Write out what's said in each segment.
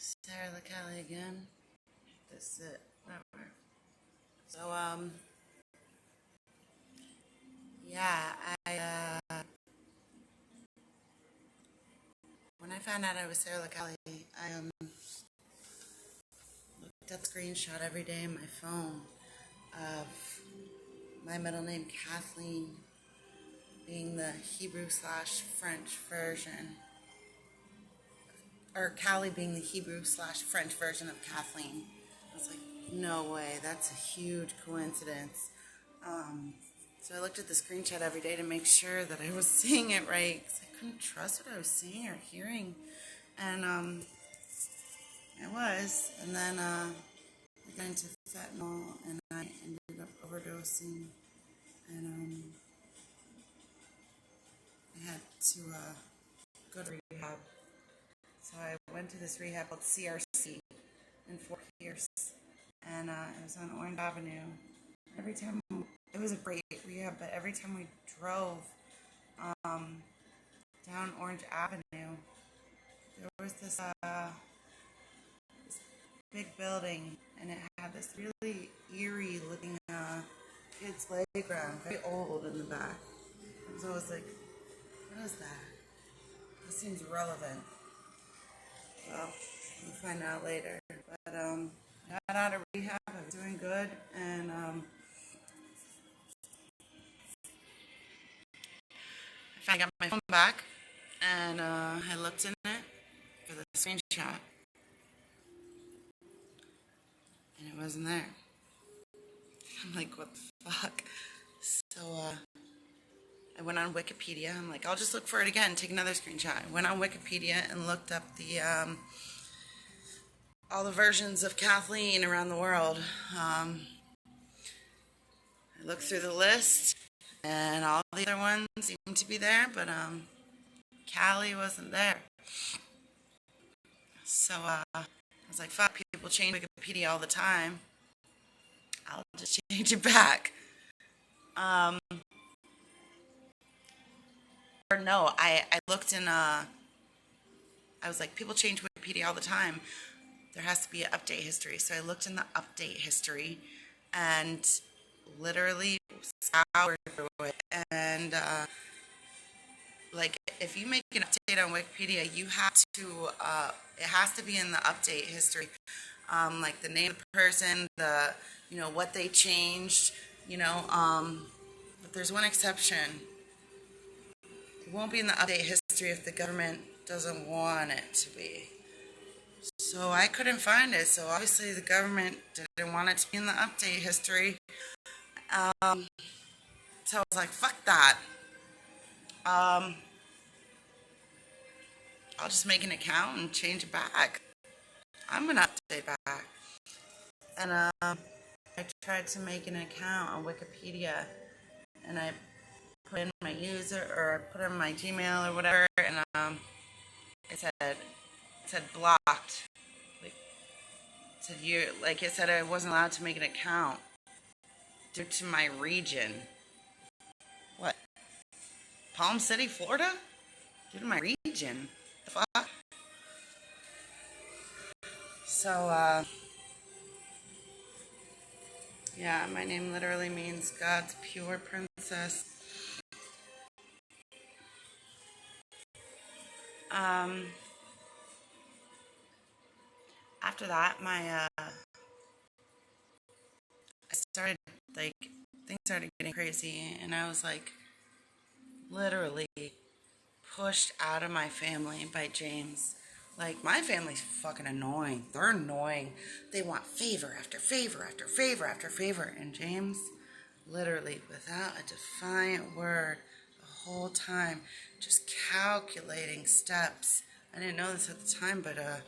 Sarah LaCallie again. This is it. Whatever. So, yeah, when I found out I was Sarah LaCallie, I looked at the screenshot every day on my phone of my middle name Kathleen being the Hebrew slash French version, or Callie being the Hebrew slash French version of Kathleen. I was like, no way, that's a huge coincidence. So I looked at the screenshot every day to make sure that I was seeing it right, because I couldn't trust what I was seeing or hearing. And I was. And then I got into fentanyl, and I ended up overdosing. And I had to go to rehab. So I went to this rehab called CRC in Fort Pierce. And it was on Orange Avenue. Every time, it was a great rehab, but every time we drove down Orange Avenue, there was this big building, and it had this really eerie looking kids playground, very old in the back. So I was like, what is that? This seems relevant. Well, we'll find out later. But I got out of rehab, I was doing good, and I finally got my phone back, and I looked in it for the screenshot, and it wasn't there. I'm like, what the fuck? So I went on Wikipedia. I'm like, I'll just look for it again, take another screenshot. I went on Wikipedia and looked up the all the versions of Kathleen around the world. I looked through the list, and all the other ones seemed to be there, but Callie wasn't there. So I was like, fuck, people change Wikipedia all the time. I'll just change it back. Or no, I looked in, I was like, people change Wikipedia all the time. There has to be an update history. So I looked in the update history and literally scoured through it. And like, if you make an update on Wikipedia, you have to, it has to be in the update history. Like the name of the person, the, what they changed, but there's one exception. It won't be in the update history if the government doesn't want it to be. So I couldn't find it. So obviously the government didn't want it to be in the update history. So I was like, fuck that. I'll just make an account and change it back. I'm going to update back. And I tried to make an account on Wikipedia, and I put in my user, or I put in my Gmail or whatever, and it said blocked. It said I wasn't allowed to make an account due to my region. What? Palm City, Florida? Due to my region? The fuck? So, yeah, my name literally means God's pure princess. After that, things started getting crazy, and I was like, literally pushed out of my family by James. Like, my family's fucking annoying. They're annoying. They want favor after favor after favor after favor. And James, literally, without a defiant word, the whole time, just calculating steps. I didn't know this at the time, but, I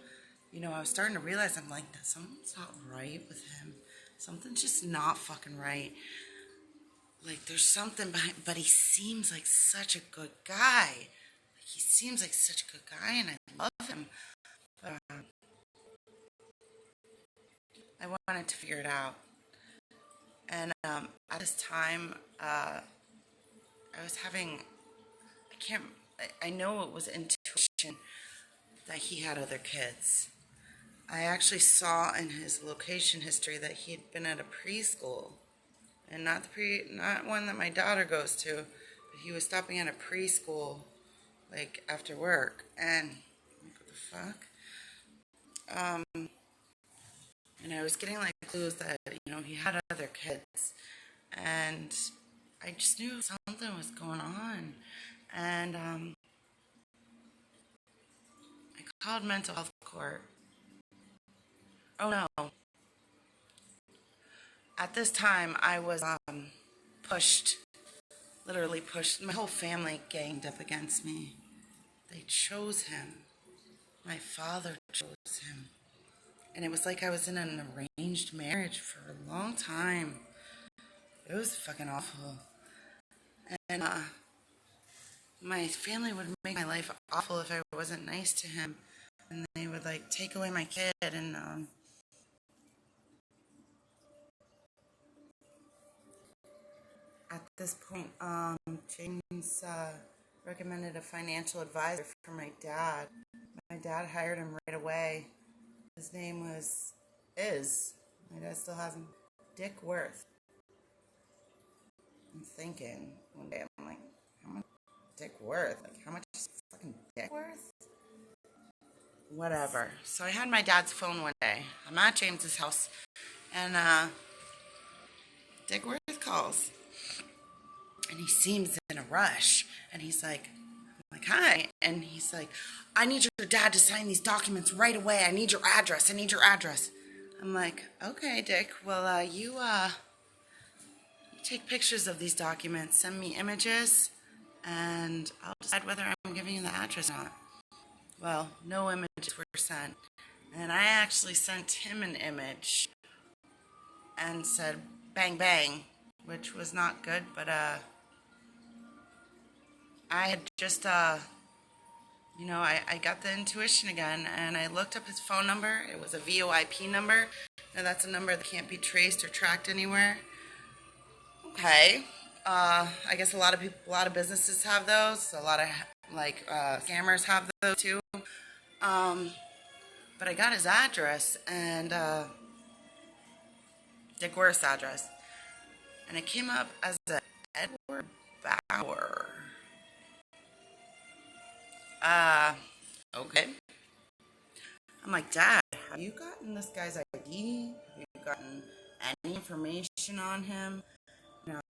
was starting to realize, I'm like, something's not right with him. Something's just not fucking right. Like, there's something behind, but he seems like such a good guy. He seems like such a good guy, and I love him. But I wanted to figure it out. And at this time, I was having, I know it was intuition that he had other kids. I actually saw in his location history that he had been at a preschool, and not one that my daughter goes to, but he was stopping at a preschool like after work, and what the fuck? And I was getting like clues that he had other kids, and I just knew something was going on, and I called mental health court. Oh no! At this time, I was pushed, literally pushed. My whole family ganged up against me. They chose him. My father chose him. And it was like I was in an arranged marriage for a long time. It was fucking awful. And my family would make my life awful if I wasn't nice to him. And they would like take away my kid. And at this point, James recommended a financial advisor for my dad. My dad hired him right away. His name my dad still has him, Dick Worth. I'm thinking one day, I'm like, how much Dick Worth? Like, how much is fucking Dick Worth? Whatever. So I had my dad's phone one day. I'm at James's house, and Dick Worth calls. And he seems in a rush. And he's like, I'm like, hi. And he's like, I need your dad to sign these documents right away. I need your address. I need your address. I'm like, okay, Dick. Well, you take pictures of these documents, send me images, and I'll decide whether I'm giving you the address or not. Well, no images were sent. And I actually sent him an image and said, bang, bang, which was not good, but I had just, I got the intuition again, and I looked up his phone number. It was a VoIP number. Now, that's a number that can't be traced or tracked anywhere. Okay. I guess a lot of businesses have those. A lot of scammers have those too. But I got his address and Dick Worth's address, and it came up as a Edward Bauer. Okay. I'm like, Dad, have you gotten this guy's ID? Have you gotten any information on him? No.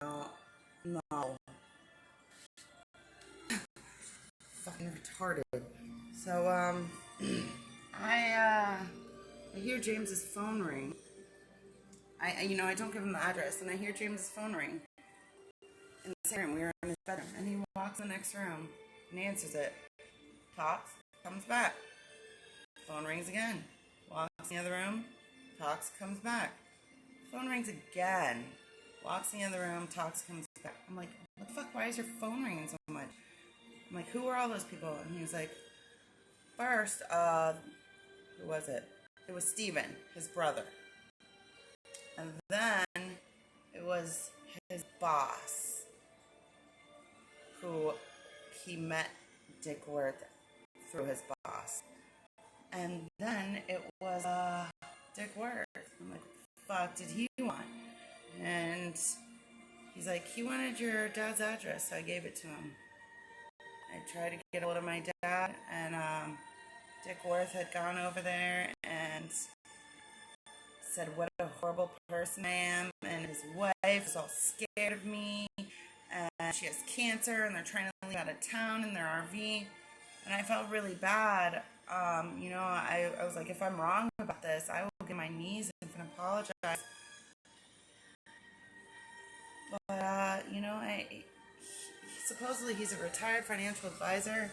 Fucking retarded. So, I hear James's phone ring. I don't give him the address, and I hear James's phone ring. In the same room, we were in his bedroom, and he walks in the next room, and he answers it. Talks, comes back. Phone rings again. Walks in the other room, talks, comes back. Phone rings again. Walks in the other room, talks, comes back. I'm like, what the fuck? Why is your phone ringing so much? I'm like, who are all those people? And he was like, first, who was it? It was Steven, his brother. And then it was his boss, who he met Dick Worth through his boss. And then it was Dick Worth. I'm like, fuck did he want? And he's like, he wanted your dad's address, so I gave it to him. I tried to get a hold of my dad, and Dick Worth had gone over there and said what a horrible person I am, and his wife is all scared of me, and she has cancer, and they're trying to leave out of town in their RV, and I felt really bad. I was like, if I'm wrong about this, I will get on my knees and apologize. But, supposedly he's a retired financial advisor,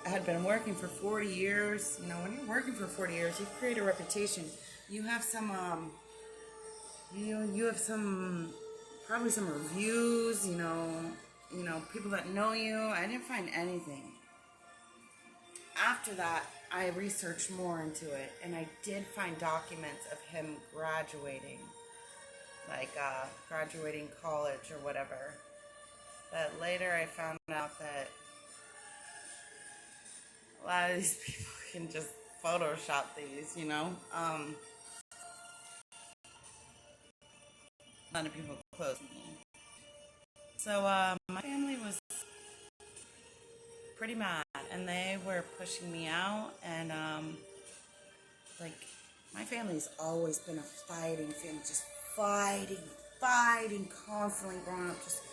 had been working for 40 years. When you're working for 40 years, you create a reputation. You have some, probably some reviews, people that know you. I didn't find anything. After that, I researched more into it, and I did find documents of him graduating, graduating college or whatever. But later I found out that a lot of these people can just Photoshop these, you know. A lot of people close me. So my family was pretty mad, and they were pushing me out, and like my family's always been a fighting family, just fighting constantly growing up, just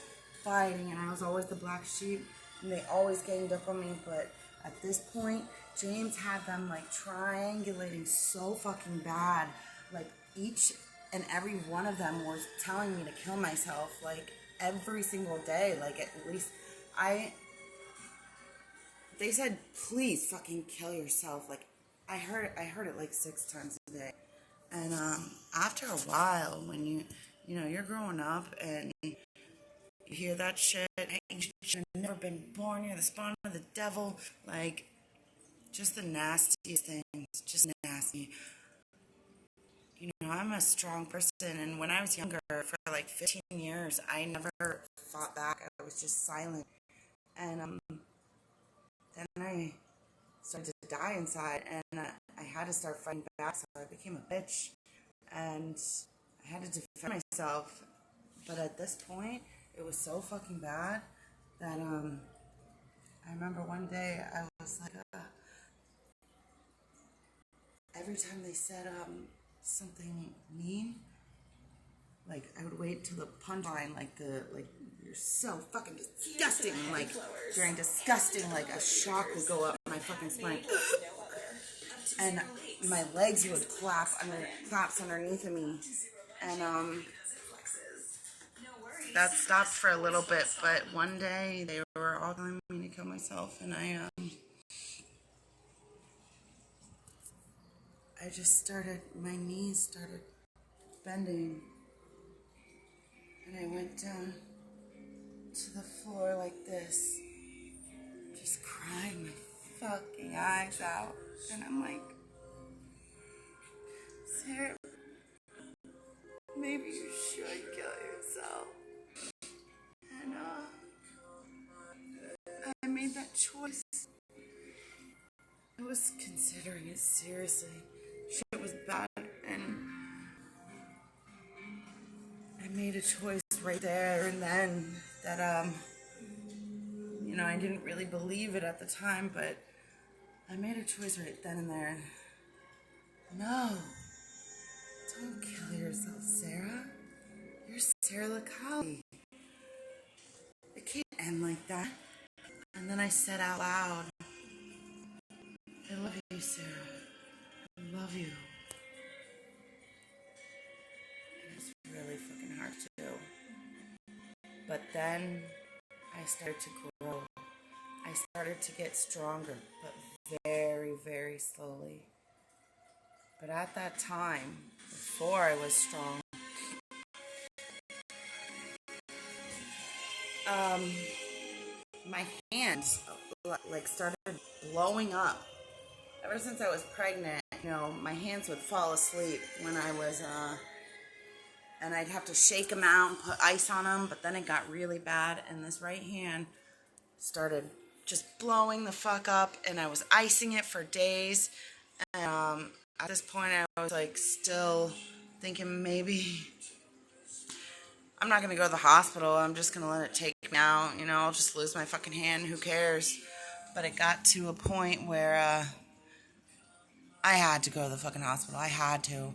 fighting, and I was always the black sheep, and they always ganged up on me. But at this point, James had them like triangulating so fucking bad, like each and every one of them was telling me to kill myself, like every single day, like at least they said, please fucking kill yourself. Like I heard it like 6 times a day. And after a while, when you're growing up and you hear that shit, hey, you should have never been born, you're the spawn of the devil, like just the nastiest things, just nasty. You know, I'm a strong person, and when I was younger, for like 15 years, I never fought back. I was just silent. And then I started to die inside, and I had to start fighting back, so I became a bitch, and I had to defend myself. But at this point, it was so fucking bad that I remember one day I was like, every time they said something mean, like I would wait till the punchline, like you're so fucking disgusting, like during disgusting, like a shock would go up my fucking spine, and my legs would claps underneath of me, and that stopped for a little bit. But one day they were all telling me to kill myself, and I just started, my knees started bending, and I went down to the floor like this, just crying my fucking eyes out. And I'm like, Sarah, maybe you should kill yourself. And I made that choice. I was considering it seriously. Shit was bad, and I made a choice right there and then that I didn't really believe it at the time, but I made a choice right then and there. No, don't kill yourself, Sarah. You're Sarah LaCali. It can't end like that. And then I said out loud, I love you, Sarah. I love you. And it's really fucking hard to do. But then I started to grow. I started to get stronger, but very, very slowly. But at that time, before I was strong, my hands like started blowing up. Ever since I was pregnant, my hands would fall asleep when I was, and I'd have to shake them out and put ice on them, but then it got really bad, and this right hand started just blowing the fuck up, and I was icing it for days, and at this point I was like still thinking maybe I'm not going to go to the hospital, I'm just going to let it take me out, I'll just lose my fucking hand, who cares? But it got to a point where I had to go to the fucking hospital. I had to.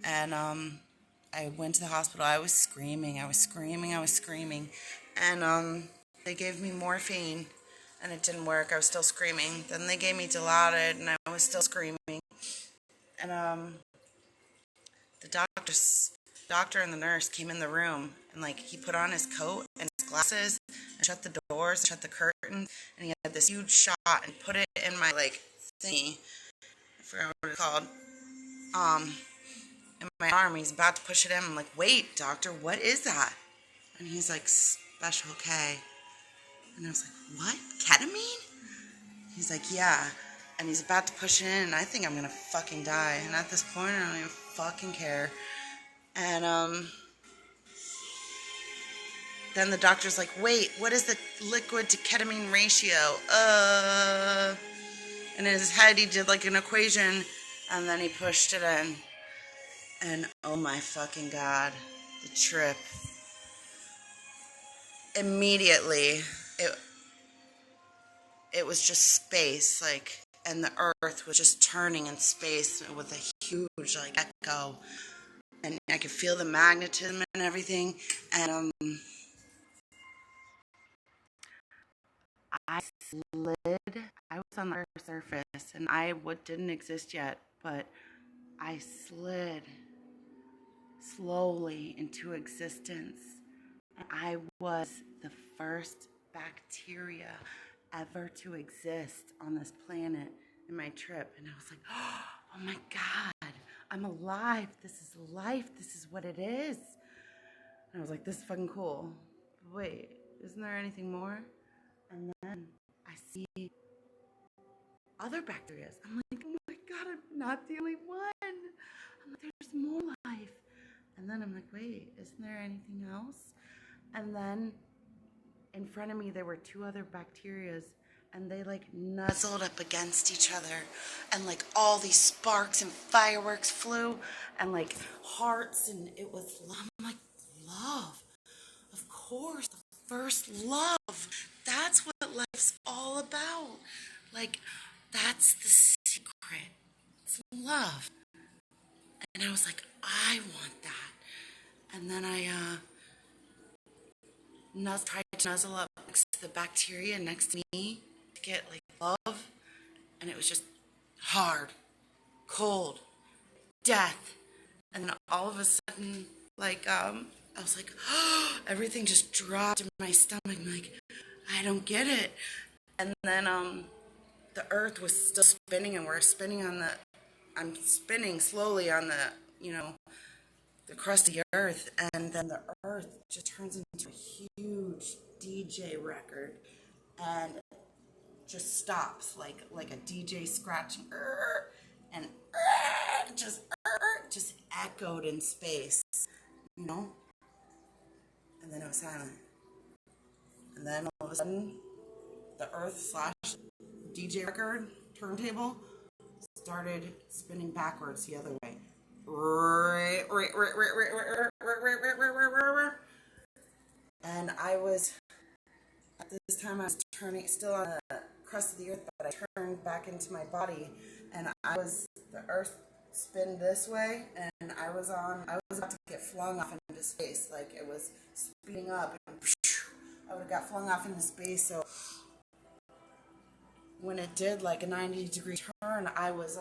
And I went to the hospital. I was screaming. And they gave me morphine, and it didn't work. I was still screaming. Then they gave me Dilaudid, and I was still screaming. And the doctor and the nurse came in the room, and he put on his coat and his glasses and shut the doors, shut the curtains, and he had this huge shot and put it in my thingy. I forgot what it's called. In my arm. He's about to push it in. I'm like, wait, doctor, what is that? And he's like, Special K. And I was like, what? Ketamine? He's like, yeah. And he's about to push it in, and I think I'm gonna fucking die. And at this point, I don't even fucking care. And then the doctor's like, wait, what is the liquid to ketamine ratio? in his head he did like an equation, and then he pushed it in. And oh my fucking God, the trip. Immediately, it was just space, like, and the earth was just turning in space with a huge, like, echo. And I could feel the magnetism and everything. And I slid. I was on the Earth's surface, and didn't exist yet, but I slid slowly into existence. And I was the first bacteria ever to exist on this planet in my trip. And I was like, oh my God, I'm alive. This is life. This is what it is. And I was like, this is fucking cool. But wait, isn't there anything more? And then I see other bacteria. I'm like, oh my God, I'm not the only one. I'm like, there's more life. And then I'm like, wait, isn't there anything else? And then in front of me, there were two other bacterias, and they like nuzzled up against each other, and like all these sparks and fireworks flew, and like hearts, and it was, I'm like, love. Of course, the first love. That's what life's all about. Like, that's the secret. It's love. And I was like, I want that. And then I tried to nuzzle up next to the bacteria next to me to get like love. And it was just hard, cold, death. And then all of a sudden, like, I was like, oh, everything just dropped in my stomach. I'm like, I don't get it. And then the earth was still spinning, and I'm spinning slowly on the crust of the earth, and then the earth just turns into a huge DJ record, and just stops like a DJ scratching, and just echoed in space, you know. And then it was silent. And then all of a sudden, the earth / DJ record turntable started spinning backwards the other way. And at this time I was turning, still on the crust of the earth, but I turned back into my body, and the earth spin this way, and I was about to get flung off into space, like it was speeding up, and I would have got flung off into space. So when it did like a 90-degree turn, I was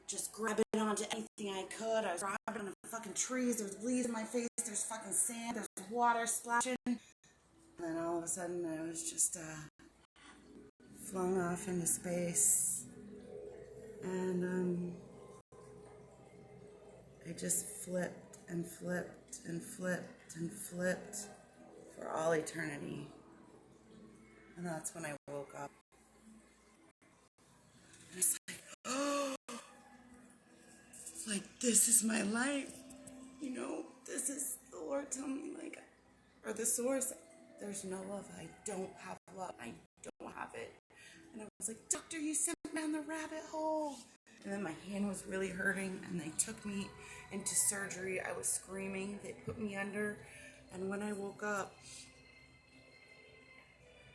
just grabbing onto anything I could. I was grabbing onto fucking trees. There's leaves in my face. There's fucking sand. There's water splashing. And then all of a sudden, I was just flung off into space. And I just flipped and flipped and flipped and flipped for all eternity. And that's when I woke up. And it's like, oh, like, this is my life. You know, this is the Lord telling me, like, or the source, there's no love. I don't have love. I don't have it. And I was like, doctor, you sent me down the rabbit hole. And then my hand was really hurting, and they took me into surgery. I was screaming. They put me under. And when I woke up,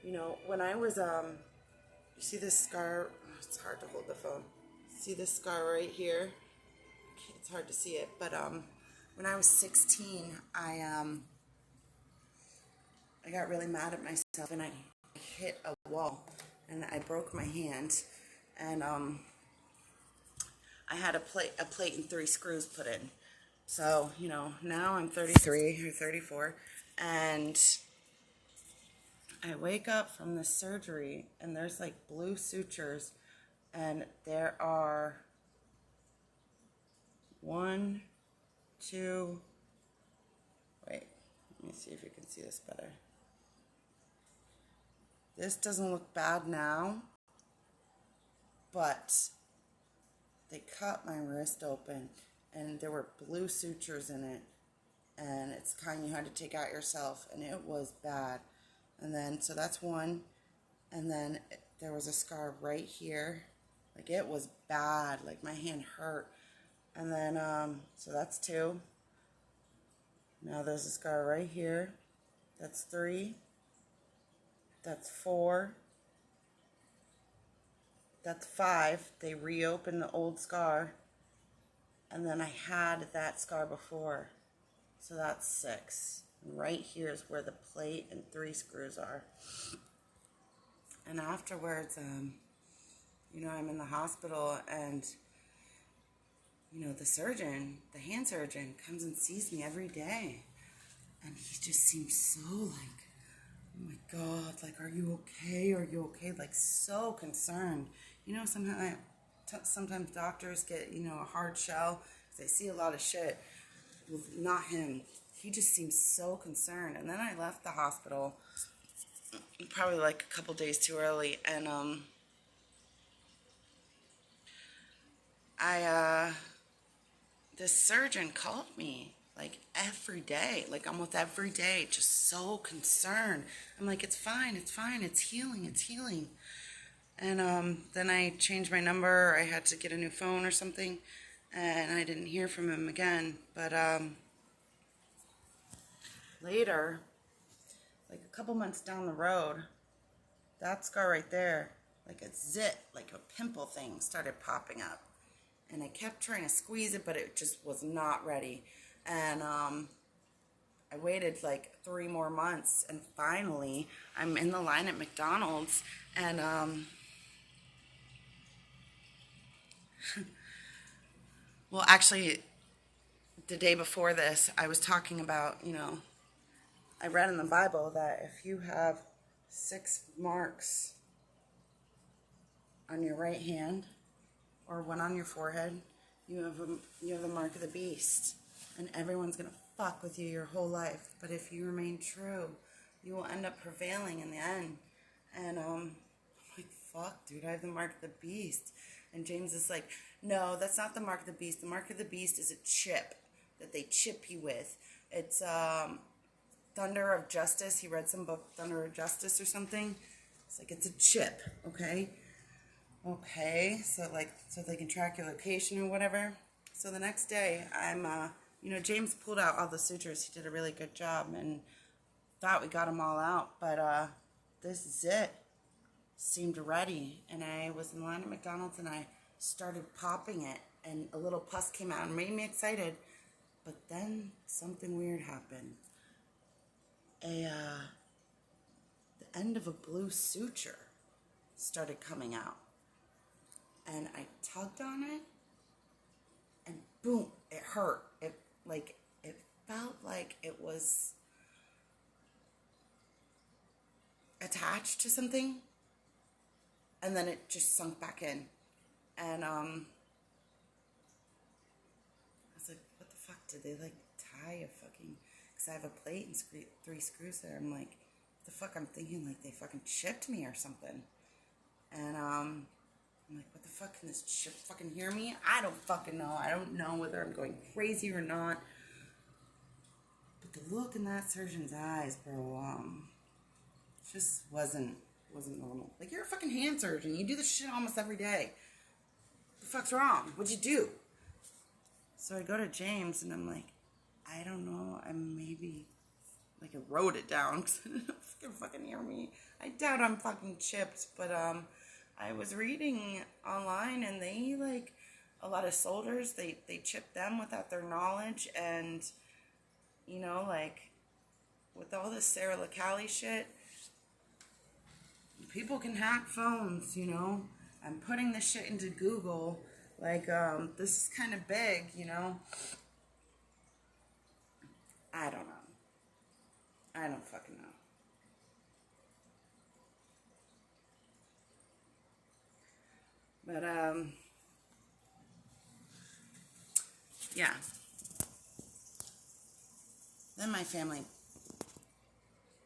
you know, when I was, you see this scar? Oh, it's hard to hold the phone. See this scar right here? It's hard to see it, but when I was 16, I got really mad at myself, and I hit a wall, and I broke my hand, and I had a plate and 3 screws put in. So, you know, now I'm 33 or 34, and I wake up from the surgery, and there's like blue sutures, and there are 1, 2, wait, let me see if you can see this better. This doesn't look bad now, but they cut my wrist open, and there were blue sutures in it, and it's kind you had to take out yourself, and it was bad. And then, so that's one, and then there was a scar right here, Like, it was bad. Like, my hand hurt. And then, so that's 2. Now there's a scar right here. That's 3. That's 4. That's 5. They reopened the old scar. And then I had that scar before. So that's 6. And right here is where the plate and 3 screws are. And afterwards, I'm in the hospital, and, the surgeon, the hand surgeon, comes and sees me every day. And he just seems so like, oh my God, like, are you okay? Are you okay? Like, so concerned. Sometimes doctors get, a hard shell because they see a lot of shit. Well, not him. He just seems so concerned. And then I left the hospital probably like a couple days too early, and this surgeon called me like every day, like almost every day, just so concerned. I'm like, it's fine, it's healing. And then I changed my number. I had to get a new phone or something, and I didn't hear from him again. But later, like a couple months down the road, that scar right there, like a zit, like a pimple thing, started popping up. And I kept trying to squeeze it, but it just was not ready. And I waited like 3 more months, and finally I'm in the line at McDonald's, and well, actually, the day before this, I was talking about, I read in the Bible that if you have 6 marks on your right hand or 1 on your forehead, you have a mark of the beast, and everyone's gonna fuck with you your whole life. But if you remain true, you will end up prevailing in the end. And I'm like, fuck, dude, I have the mark of the beast. And James is like, no, that's not the mark of the beast. The mark of the beast is a chip that they chip you with. It's Thunder of Justice. He read some book, Thunder of Justice or something. It's like, it's a chip, okay? Okay, so they can track your location or whatever. So the next day, I'm, James pulled out all the sutures. He did a really good job, and thought we got them all out. But this zit seemed ready, and I was in line at McDonald's, and I started popping it, and a little pus came out and made me excited. But then something weird happened. The end of a blue suture started coming out, and I tugged on it, and boom, it hurt. It felt like it was attached to something, and then it just sunk back in. And I was like, what the fuck? Did they tie a fucking, because I have a plate and 3 screws there. I'm like, what the fuck? I'm thinking like they fucking chipped me or something. And I'm like, what the fuck? Can this chip fucking hear me? I don't fucking know. I don't know whether I'm going crazy or not. But the look in that surgeon's eyes, bro, just wasn't normal. Like, you're a fucking hand surgeon. You do this shit almost every day. What the fuck's wrong? What'd you do? So I go to James, and I'm like, I don't know. I maybe, I wrote it down because I didn't fucking hear me. I doubt I'm fucking chipped, but I was reading online, and they, a lot of soldiers, they chip them without their knowledge, and, with all this Sarah LaCali shit, people can hack phones, I'm putting this shit into Google, this is kind of big, I don't know. I don't fucking know. But, yeah. Then my family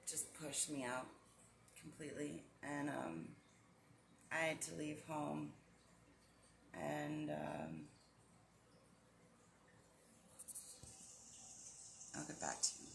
just pushed me out completely, and I had to leave home, and I'll get back to you.